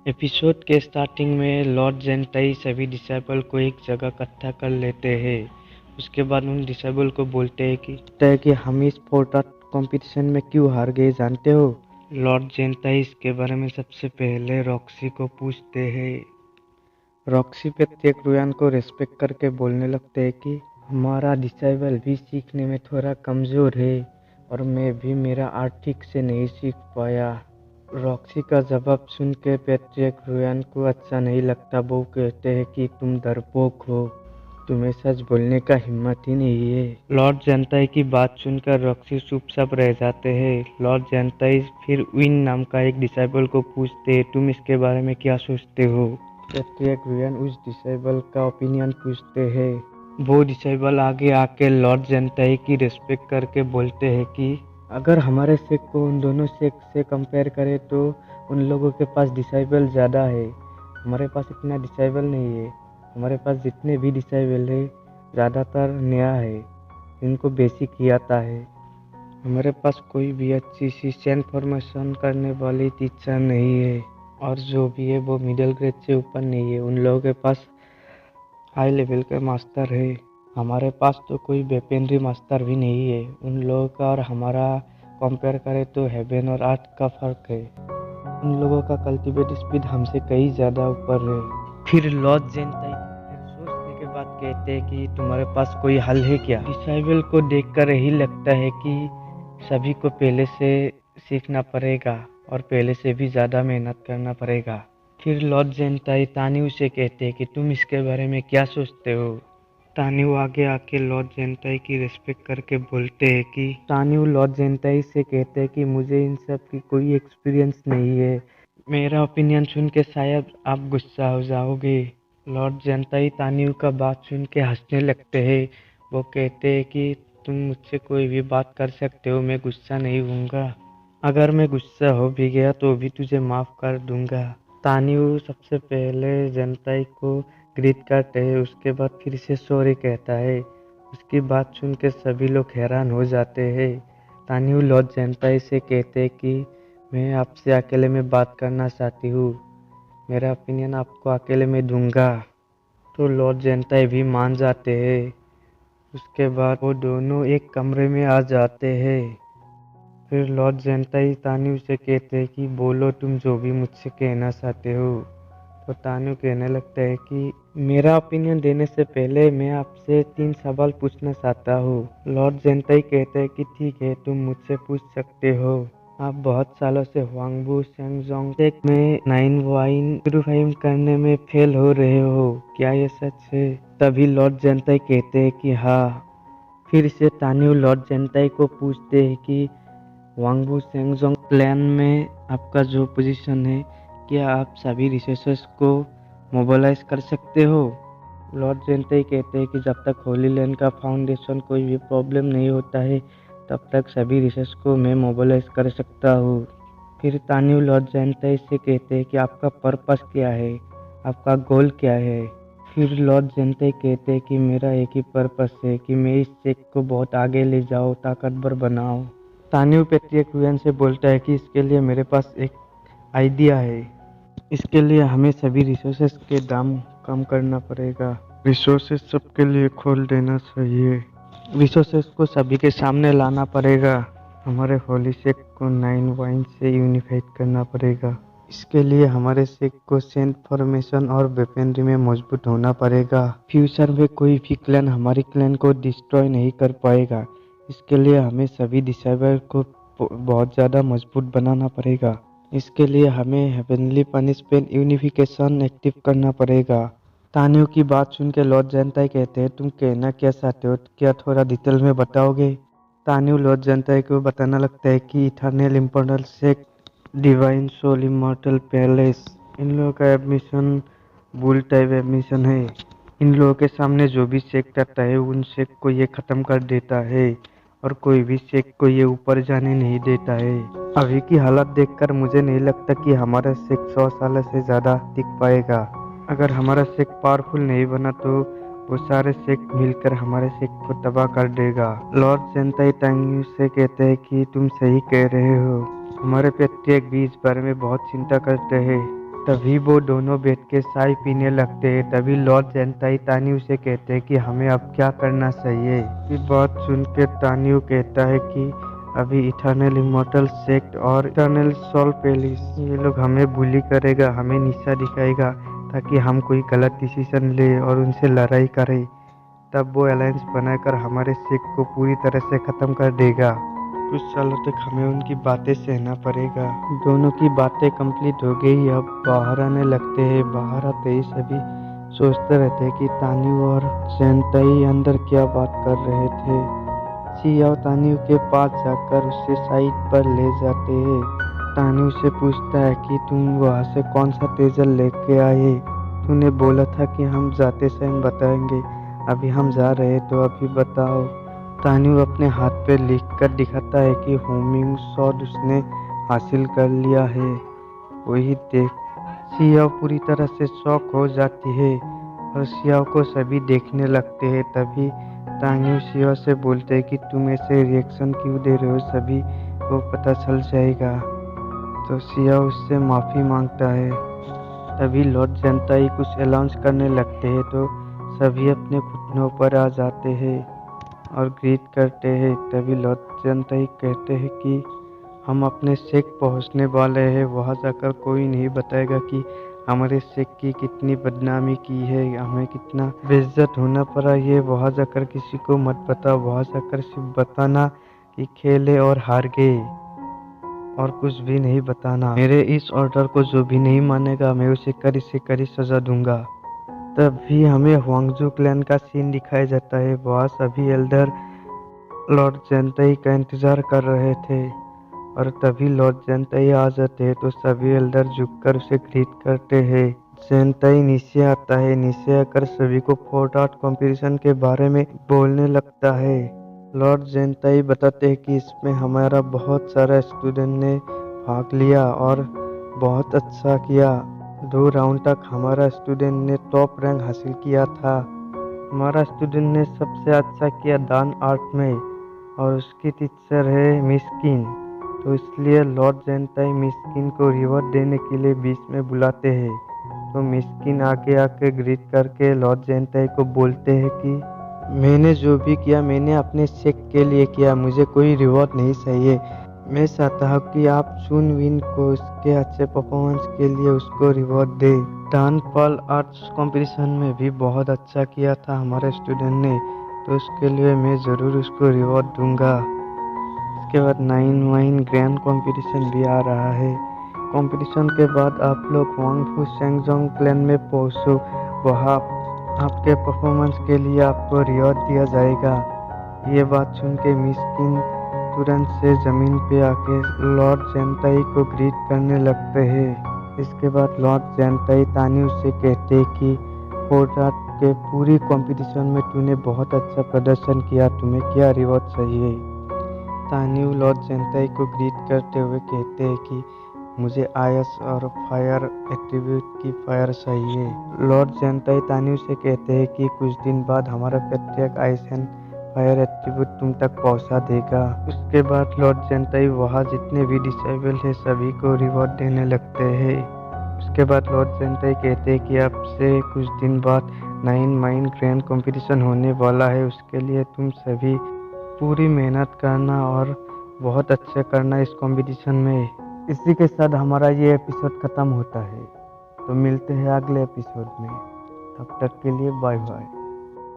Episode के starting में Lord जेंटाई सभी डिसेबल को एक जगह इकट्ठा कर लेते हैं। उसके बाद उन डिसेबल को बोलते हैं कि हम इस फोर्ट कंपटीशन में क्यों हार गए जानते हो। लॉर्ड जेंटाई इसके बारे में सबसे पहले रॉक्सी को पूछते हैं। रॉक्सी प्रत्येक रुयान को रेस्पेक्ट करके बोलने लगते हैं कि हमारा डिसेबल भी सीखने में थोड़ा कमज़ोर है और मैं भी मेरा आर्ट ठीक से नहीं सीख पाया। रॉक्सी का जवाब सुन के पैट्रिक रुयान को अच्छा नहीं लगता। वो कहते हैं कि तुम डरपोक हो, तुम्हें सच बोलने का हिम्मत ही नहीं है। लॉर्ड जेंटाई की बात सुनकर रॉक्सी चुपचाप रह जाते हैं। लॉर्ड जेंटाई फिर विन नाम का एक डिसेबल को पूछते हैं, तुम इसके बारे में क्या सोचते हो। पैट्रिक रुयान उस डिसेबल का ओपिनियन पूछते हैं। वो डिसेबल आगे आके लॉर्ड जेंटाई की रिस्पेक्ट करके बोलते हैं कि अगर हमारे सेक को उन दोनों सेक से कंपेयर करें तो उन लोगों के पास डिसेबल ज़्यादा है, हमारे पास इतना डिसेबल नहीं है। हमारे पास जितने भी डिसेबल है ज़्यादातर नया है, इनको बेसिक ही आता है। हमारे पास कोई भी अच्छी सी ट्रांसफॉर्मेशन करने वाली टीचर नहीं है, और जो भी है वो मिडिल ग्रेड से ऊपर नहीं है। उन लोगों के पास हाई लेवल के मास्टर है, हमारे पास तो कोई वेपनरी मास्टर भी नहीं है। उन लोगों का और हमारा कंपेयर करें तो हेवन और आर्ट का फर्क है। उन लोगों का कल्टीवेट स्पीड हमसे कहीं ज़्यादा ऊपर है। फिर लॉर्ड जेंटाई सोचने के बाद कहते हैं कि तुम्हारे पास कोई हल है क्या। डिसेबल को देखकर यही लगता है कि सभी को पहले से सीखना पड़ेगा और पहले से भी ज़्यादा मेहनत करना पड़ेगा। फिर लॉर्ड जेंटाई तानिऊ से कहते हैं कि तुम इसके बारे में क्या सोचते हो। तानिऊ आगे आके लॉर्ड जेंटाई की रिस्पेक्ट करके बोलते हैं कि तानिऊ लॉर्ड जेंटाई से कहते हैं कि मुझे इन सब की कोई एक्सपीरियंस नहीं है। मेरा ओपिनियन सुन के शायद आप गुस्सा हो जाओगे। लॉर्ड जेंटाई तानिऊ का बात सुन के हंसने लगते हैं। वो कहते हैं कि तुम मुझसे कोई भी बात कर सकते हो, मैं गुस्सा नहीं हूँगा। अगर मैं गुस्सा हो भी गया तो भी तुझे माफ़ कर दूंगा। तानिऊ सबसे पहले जेंटाई को ग्रीट करते हैं, उसके बाद फिर से सॉरी कहता है। उसकी बात सुन के सभी लोग हैरान हो जाते हैं। तानिऊ लॉर्ड जेंटाई से कहते हैं कि मैं आपसे अकेले में बात करना चाहती हूँ, मेरा ओपिनियन आपको अकेले में दूंगा। तो लॉर्ड जेंटाई भी मान जाते हैं। उसके बाद वो दोनों एक कमरे में आ जाते हैं। फिर लॉर्ड जेंटाई तानिऊ से कहते हैं कि बोलो तुम जो भी मुझसे कहना चाहते हो। तो तानिऊ कहने लगता है कि मेरा ओपिनियन देने से पहले मैं आपसे 3 सवाल पूछना चाहता हूँ। लॉर्ड जेंटाई कहते हैं कि ठीक है, तुम मुझसे पूछ सकते हो। आप बहुत सालों से हुआंगबू सेंगजोंग टेक में 9 वाइन प्यूरिफाइंग करने में फेल हो रहे हो, क्या ये सच है। तभी लॉर्ड जेंटाई कहते हैं कि हाँ। फिर से तानिऊ लॉर्ड जेंटाई को पूछते हैं कि वांगबू सेंगजोंग प्लान में आपका जो पोजीशन है, क्या आप सभी रिसोर्सेस को मोबिलाइज कर सकते हो। लॉर्ड जेंटाई कहते हैं कि जब तक होली लैंड का फाउंडेशन कोई भी प्रॉब्लम नहीं होता है तब तक सभी रिसोर्स को मैं मोबिलाइज कर सकता हूँ। फिर तानिऊ लॉर्ड जेंटाई से कहते हैं कि आपका पर्पस क्या है, आपका गोल क्या है। फिर लॉर्ड जेंटाई कहते हैं कि मेरा एक ही पर्पस है कि मैं इस सेक को बहुत आगे ले जाऊँ, ताकतवर बनाऊँ। तानिऊ पैट्रिक रुयान से बोलता है कि इसके लिए मेरे पास एक आइडिया है। इसके लिए हमें सभी रिसोर्सेस के दाम कम करना पड़ेगा। रिसोर्सेस सबके लिए खोल देना चाहिए। रिसोर्सेस को सभी के सामने लाना पड़ेगा। हमारे होली सेक को 9 वाइन से यूनिफाइड करना पड़ेगा। इसके लिए हमारे सेक को सेंट फॉर्मेशन और वेपनरी में मजबूत होना पड़ेगा। फ्यूचर में कोई भी क्लैन हमारी क्लैन को डिस्ट्रॉय नहीं कर पाएगा। इसके लिए हमें सभी डिसेबल को बहुत ज़्यादा मजबूत बनाना पड़ेगा। इसके लिए हमें हेवनली पनिशमेंट यूनिफिकेशन एक्टिव करना पड़ेगा। तानिऊ की बात सुन के लॉर्ड जेंटाई कहते हैं, तुम कहना क्या चाहते हो, क्या थोड़ा डिटेल में बताओगे। तानिऊ लॉर्ड जेंटाई को बताना लगता है कि इथर्नल इम्पोर्टल सेक डिवाइन सोल इमॉर्टल पैलेस, इन लोगों का एडमिशन बुल टाइप एडमिशन है। इन लोगों के सामने जो भी सेक करता है उन सेक को ये ख़त्म कर देता है और कोई भी सेक को ये ऊपर जाने नहीं देता है। अभी की हालत देखकर मुझे नहीं लगता कि हमारा सेक 100 साल से ज़्यादा टिक पाएगा। अगर हमारा सेक पावरफुल नहीं बना तो वो सारे सेक मिलकर हमारे सेक को तबाह कर देगा। लॉर्ड जेंटाई तानिऊ से कहते हैं कि तुम सही कह रहे हो, हमारे पैट्रिक भी इस बारे में बहुत चिंता करते हैं। तभी वो दोनों बैठ के चाय पीने लगते हैं। तभी लॉर्ड जेंटाई तान्यू से कहते हैं कि हमें अब क्या करना चाहिए। ये बात सुन के तान्यू कहता है कि अभी इटर्नल इमॉर्टल सेक्ट और इटर्नल सोल पैलेस ये लोग हमें बुली करेगा, हमें निशा दिखाएगा ताकि हम कोई गलत डिसीजन ले और उनसे लड़ाई करें। तब वो अलायंस बनाकर हमारे सेक्ट को पूरी तरह से ख़त्म कर देगा। कुछ सालों तक हमें उनकी बातें सहना पड़ेगा। दोनों की बातें कंप्लीट हो गई, अब बाहर आने लगते हैं। बाहर आते ही सभी सोचते रहते हैं कि तान्यू और जेंटाई अंदर क्या बात कर रहे थे। चियाओ तान्यू के पास जाकर उसे साइड पर ले जाते हैं। तान्यू से पूछता है कि तुम वहाँ से कौन सा तेजल लेके आए? तूने बोला था कि हम जाते समय बताएंगे, अभी हम जा रहे तो अभी बताओ। तान्यू अपने हाथ पे लिखकर दिखाता है कि होमिंग शॉट उसने हासिल कर लिया है। वही देख सियाओ पूरी तरह से शॉक हो जाती है और सियाओ को सभी देखने लगते हैं। तभी तान्यू सियाओ से बोलते हैं कि तुम ऐसे रिएक्शन क्यों दे रहे हो, सभी को पता चल जाएगा। तो सियाओ उससे माफ़ी मांगता है। तभी लॉर्ड जेंटाई कुछ अनाउंस करने लगते हैं तो सभी अपने घुटनों पर आ जाते हैं और ग्रीट करते हैं। तभी लॉर्ड जेंटाई कहते हैं कि हम अपने सेक्ट पहुंचने वाले हैं, वहां जाकर कोई नहीं बताएगा कि हमारे सेक्ट की कितनी बदनामी की है, हमें कितना बेइज्जत होना पड़ा। ये वहां जाकर किसी को मत बताओ, वहां जाकर सिर्फ बताना कि खेले और हार गए और कुछ भी नहीं बताना। मेरे इस ऑर्डर को जो भी नहीं मानेगा मैं उसे कड़ी से कड़ी सजा दूंगा। तभी हमें हुआंगजू क्लैन का सीन दिखाया जाता है। वहाँ सभी एल्डर लॉर्ड जेंटाई का इंतजार कर रहे थे और तभी लॉर्ड जेंटाई आ जाते हैं तो सभी एल्डर झुककर उसे ग्रीट करते हैं। जेंटाई नीचे आता है। नीचे आकर सभी को फोर्ट आर्ट कॉम्पिटिशन के बारे में बोलने लगता है। लॉर्ड जेंटाई बताते हैं कि इसमें हमारा बहुत सारा स्टूडेंट ने भाग लिया और बहुत अच्छा किया। 2 राउंड तक हमारा स्टूडेंट ने टॉप रैंक हासिल किया था। हमारा स्टूडेंट ने सबसे अच्छा किया दान आर्ट में और उसकी टीचर है मिस किन। तो इसलिए लॉर्ड जेंटाई मिस किन को रिवॉर्ड देने के लिए बीच में बुलाते हैं। तो मिस किन आगे आके ग्रीट करके लॉर्ड जेंटाई को बोलते हैं कि मैंने जो भी किया मैंने अपने सेक्ट के लिए किया, मुझे कोई रिवॉर्ड नहीं चाहिए। मैं चाहता हूँ कि आप चुन विन को उसके अच्छे परफॉर्मेंस के लिए उसको रिवॉर्ड दे। डान पॉल आर्ट्स कंपटीशन में भी बहुत अच्छा किया था हमारे स्टूडेंट ने, तो उसके लिए मैं ज़रूर उसको रिवॉर्ड दूंगा। इसके बाद 9 वाइन ग्रैंड कंपटीशन भी आ रहा है। कंपटीशन के बाद आप लोग हुआंगफू शेंगजोंग क्लैन में पहुँचो, वहाँ आपके परफॉर्मेंस के लिए आपको रिवॉर्ड दिया जाएगा। ये बात सुन के मिस किन तुरंत से ज़मीन पे आके लॉर्ड जेंटाई को ग्रीट करने लगते हैं। इसके बाद लॉर्ड जेंटाई तान्यू से कहते हैं कि फोर्ट आर्ट के पूरी कंपटीशन में तूने बहुत अच्छा प्रदर्शन किया, तुम्हें क्या रिवॉर्ड चाहिए। तान्यू लॉर्ड जेंटाई को ग्रीट करते हुए कहते हैं कि मुझे आयस और फायर एट्रीब्यूट की फायर चाहिए। लॉर्ड जेंटाई तान्यू से कहते हैं कि कुछ दिन बाद हमारा पैट्रियर्क आइस एंड फायर एट्रीब्यूट तुम तक पहुंचा देगा। उसके बाद लॉर्ड जेंटाई वहाँ जितने भी डिसेबल है सभी को रिवॉर्ड देने लगते हैं। उसके बाद लॉर्ड जेंटाई कहते हैं कि अब से कुछ दिन बाद 9 माइन ग्रैंड कंपटीशन होने वाला है, उसके लिए तुम सभी पूरी मेहनत करना और बहुत अच्छा करना इस कंपटीशन में। इसी के साथ हमारा ये एपिसोड ख़त्म होता है। तो मिलते हैं अगले एपिसोड में, तब तक के लिए बाय बाय।